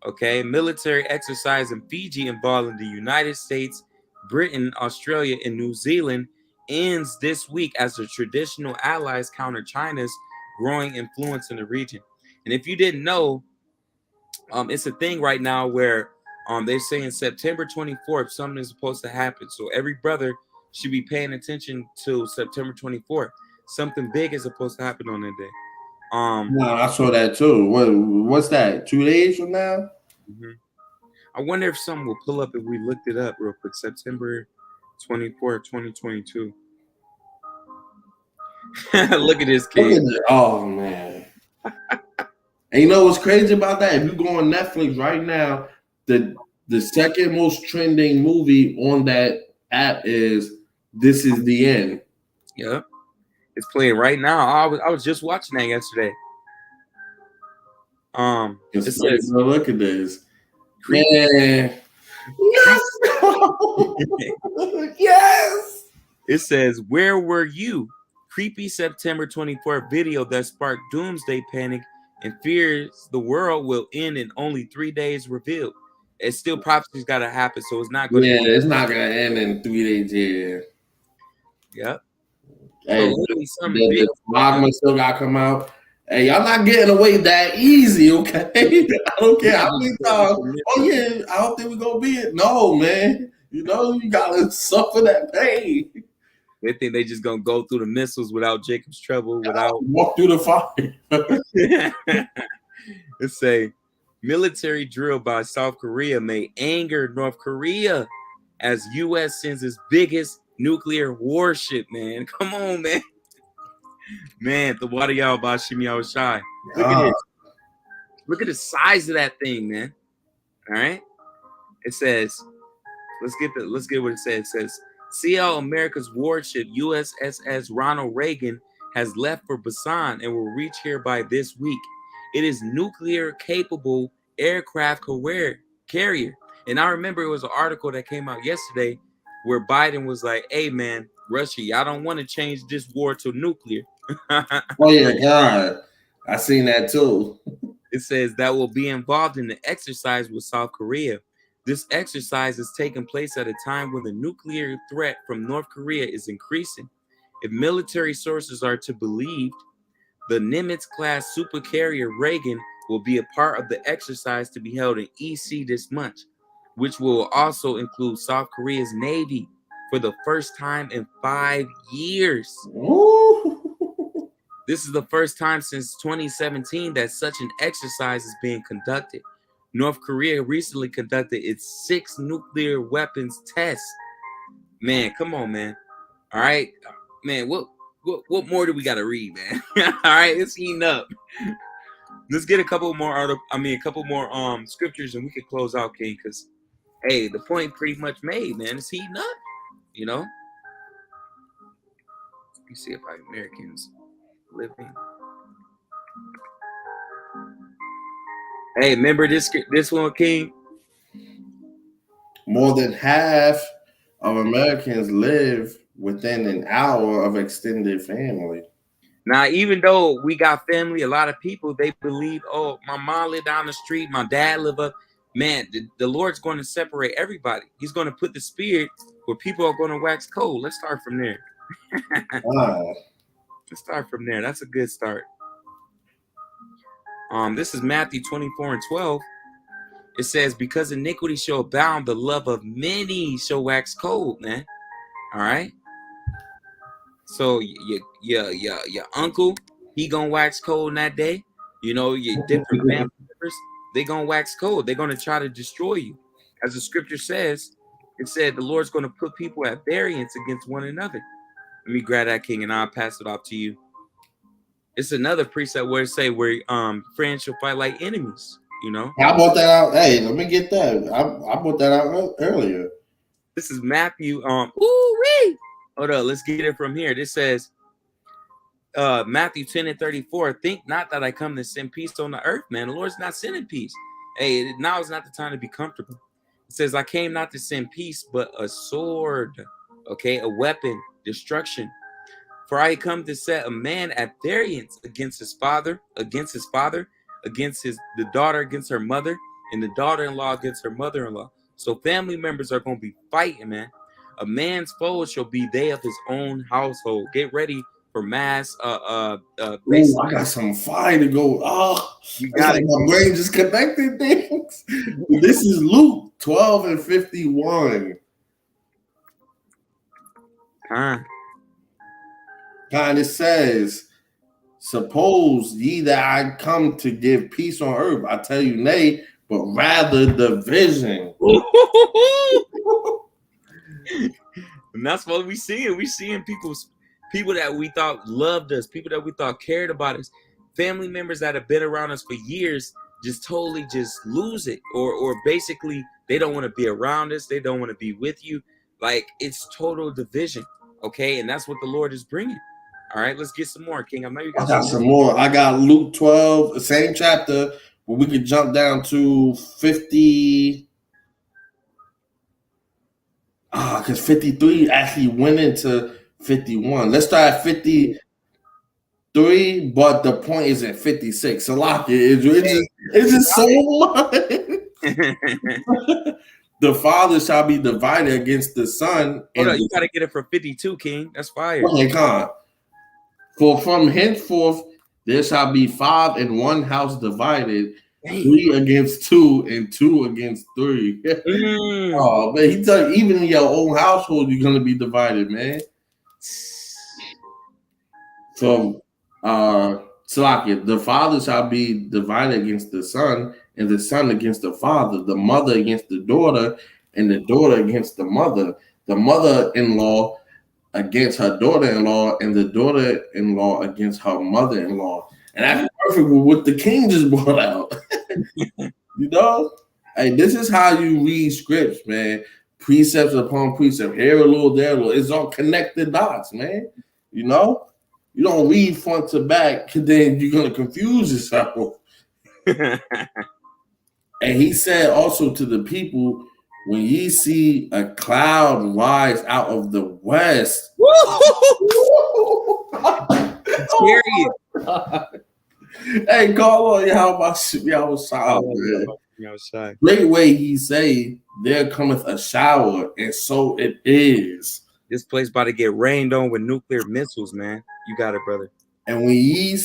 Okay, military exercise in Fiji involving the United States, Britain, Australia, and New Zealand ends this week as the traditional allies counter China's growing influence in the region. And if you didn't know, it's a thing right now where they're saying September 24th something is supposed to happen. So every brother should be paying attention to September 24th. Something big is supposed to happen on that day. no, I saw that too. What's that? 2 days from now? Mhm. I wonder if something will pull up if we looked it up real quick. September 24th, 2022. Look at this Look kid. at that. Oh man. And you know what's crazy about that? If you go on Netflix right now, the second most trending movie on that app is This Is the End. Yeah, it's playing right now. I was just watching that yesterday. It Just says look at this. creepy. Man. Yes. Yes. It says, "Where were you?" Creepy September 24th video that sparked doomsday panic and fears the world will end in only 3 days revealed. It's still prophecy's got to happen, so it's not going to Yeah, be. it's not gonna end in 3 days here. Yep. So Hey, literally something big. the dogma still gotta come out. Hey, y'all not getting away that easy, okay? I don't care how many times. Oh yeah, I don't think we're gonna be it. No, man. You know, you gotta suffer that pain. They think they just gonna go through the missiles without Jacob's trouble, without. Walk through the fire. It's a military drill by South Korea may anger North Korea as U.S. sends its biggest nuclear warship. Man, come on, man. Man, the YAHAWASHI. Look at this. Look at the size of that thing, man. All right. It says, let's get what it says. It says, see how America's warship USS Ronald Reagan has left for Busan and will reach here by this week. It is nuclear capable aircraft carrier. And I remember it was an article that came out yesterday where Biden was like, hey man, Russia, y'all don't want to change this war to nuclear. Oh yeah, God, I seen that too. It says that will be involved in the exercise with South Korea. This exercise is taking place at a time when the nuclear threat from North Korea is increasing. If military sources are to believe, the Nimitz-class supercarrier Reagan will be a part of the exercise to be held in EC this month, which will also include South Korea's Navy for the first time in 5 years. Ooh. This is the first time since 2017 that such an exercise is being conducted. North Korea recently conducted its 6th nuclear weapons test. Man, come on, man. All right, man. What more do we got to read, man? All right, it's heating up. Let's get a couple more scriptures, and we can close out, King. Because hey, the point pretty much made, man. It's heating up. You know. Let me see if Americans living. Hey, remember this one, King? More than half of Americans live within an hour of extended family. Now, even though we got family, a lot of people, they believe, oh, my mom live down the street, my dad live up. Man, the Lord's going to separate everybody. He's going to put the spirit where people are going to wax cold. Let's start from there. Let's start from there. That's a good start. This is Matthew 24:12. It says, because iniquity shall abound, the love of many shall wax cold, man. All right. So your uncle, he gonna wax cold in that day. You know, your different family members, they gonna wax cold. They're gonna try to destroy you. As the scripture says, it said the Lord's gonna put people at variance against one another. Let me grab that, King, and I'll pass it off to you. It's another precept where it say where friends shall fight like enemies. You know. I brought that out. Hey, let me get that. I brought that out earlier. This is Matthew. Ooh-wee. Hold on, let's get it from here. This says, Matthew 10:34. Think not that I come to send peace on the earth, man. The Lord's not sending peace. Hey, now is not the time to be comfortable. It says, I came not to send peace, but a sword. Okay, a weapon, destruction. For I come to set a man at variance against his father, against the daughter against her mother, and the daughter-in-law against her mother-in-law. So family members are going to be fighting, man. A man's foe shall be they of his own household. Get ready for mass. Ooh, I got some fire to go. Oh, you got it. Like my brain just connected things. This is Luke 12:51. God, it says, suppose ye that I come to give peace on earth. I tell you, nay, but rather division. And that's what we seeing. We seeing people that we thought loved us, people that we thought cared about us, family members that have been around us for years, just totally just lose it, or basically they don't want to be around us, they don't want to be with you. Like, it's total division. Okay, and that's what the Lord is bringing. All right, let's get some more, King. I know you got, I got some more. I got Luke 12, the same chapter, but we could jump down to 50. Because 53 actually went into 51. Let's start at 53, but the point is at 56. So lock it. It's just so much. The father shall be divided against the son. Hold on, you gotta get it for 52, King. That's fire. Okay, come. For from henceforth there shall be 5 in one house divided, 3 against 2 and 2 against 3. Oh man, he tell you, even in your own household you're gonna be divided, man. From Salakia, the father shall be divided against the son, and the son against the father, the mother against the daughter, and the daughter against the mother-in-law against her daughter-in-law, and the daughter-in-law against her mother-in-law. And that's perfect with what the king just brought out. You know? Hey, this is how you read scripts, man. Precepts upon precept. Here a little, there a little. It's all connected dots, man. You know? You don't read front to back, because then you're going to confuse yourself. And he said also to the people, when ye see a cloud rise out of the west, Chariot. Hey, call on YAHAWASHI, man. Great way he say, there cometh a shower, and so it is. This place about to get rained on with nuclear missiles, man. You got it, brother. And when ye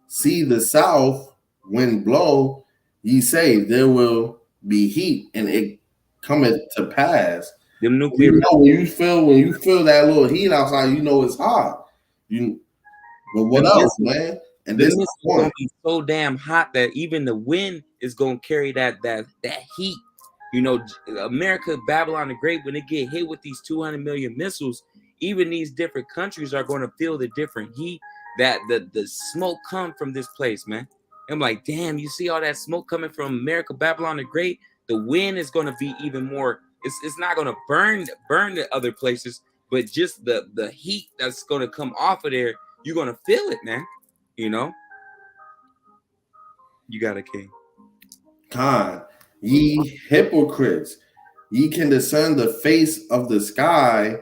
see the south wind blow, ye say, there will be heat, and it cometh to pass. Them nuclear when you feel that little heat outside, you know it's hot. But what else, man? And this is gonna be so damn hot that even the wind is gonna carry that heat. You know, America, Babylon the Great, when they get hit with these 200 million missiles, even these different countries are going to feel the different heat that the smoke come from this place, man. I'm like, damn, you see all that smoke coming from America, Babylon the Great? The wind is going to be even more. It's not going to burn the other places, but just the heat that's going to come off of there, you're going to feel it, man. You know, you got a king. Khan, ye hypocrites, ye can discern the face of the sky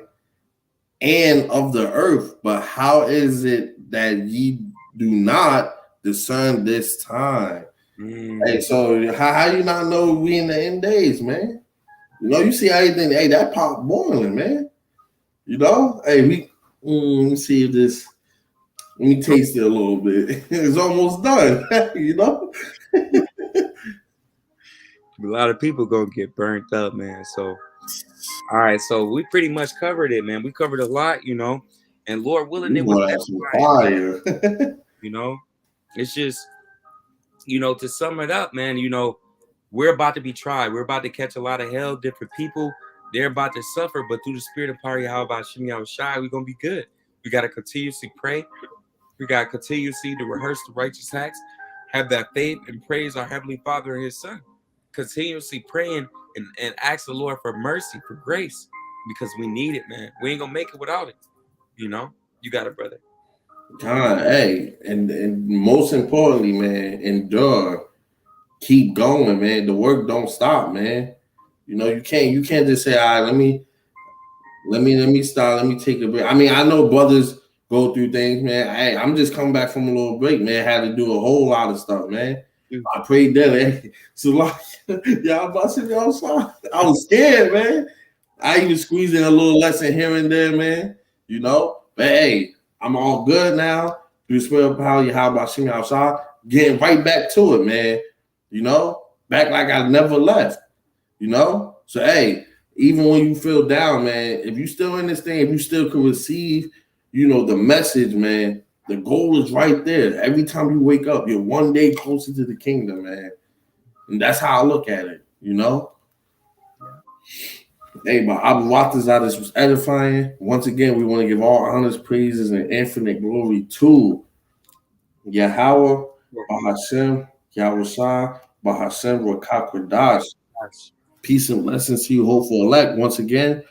and of the earth, but how is it that ye do not discern this time? Hey, so how you not know we in the end days, man? You know, you see everything. Hey, that pot boiling, man. You know, hey, let me see if this. Let me taste it a little bit. It's almost done. You know. A lot of people gonna get burnt up, man. So, all right, so we pretty much covered it, man. We covered a lot, you know, and Lord willing, it was fire. You know, it's just, you know, to sum it up, man. You know, we're about to be tried. We're about to catch a lot of hell. Different people, they're about to suffer, but through the spirit of power, YAHAWASHI, we're gonna be good. We gotta continuously pray. We gotta continuously to rehearse the righteous acts, have that faith, and praise our Heavenly Father and His Son. Continuously praying and ask the Lord for mercy, for grace, because we need it, man. We ain't gonna make it without it. You know, you got it, brother. God, hey, and most importantly, man, endure. Keep going, man. The work don't stop, man. You know, you can't just say, all right, let me stop, let me take a break. I mean, I know brothers go through things, man. Hey, I'm just coming back from a little break, man. Had to do a whole lot of stuff, man. I prayed that. So like, y'all busting outside. I was scared, man. I even squeezed in a little lesson here and there, man. You know, but hey, I'm all good now. Through the spirit of power, YAHAWASHI outside, getting right back to it, man. You know, back like I never left. You know, so hey, even when you feel down, man, if you still in this thing, if you still can receive, you know, the message, man. The goal is right there. Every time you wake up, you're one day closer to the kingdom, man. And that's how I look at it, you know? Hey, but Abu Watazadis was edifying. Once again, we want to give all honors, praises, and infinite glory to Yahawah, Bahashem, Yahushua, Bahashem, Rakakwadash. Peace and blessings to you, hopeful elect. Once again,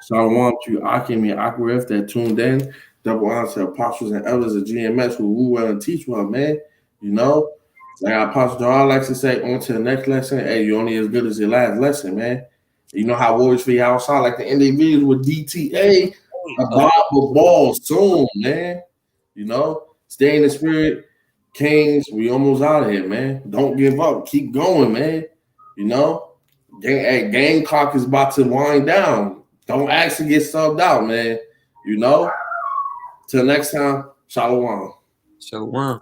Shalom to you, Akim and Akrif that tuned in. Double honor to apostles and elders of GMS who rule well and teach well, man. You know, like Apostle John likes to say, on to the next lesson. Hey, you're only as good as your last lesson, man. You know how Warriors for Yahawashi like to end their videos with DTA, a Bible ball soon, man. You know, stay in the spirit. Kings, we almost out of here, man. Don't give up. Keep going, man. You know, game clock is about to wind down. Don't actually get subbed out, man. You know. Till next time, shalom. Shalom.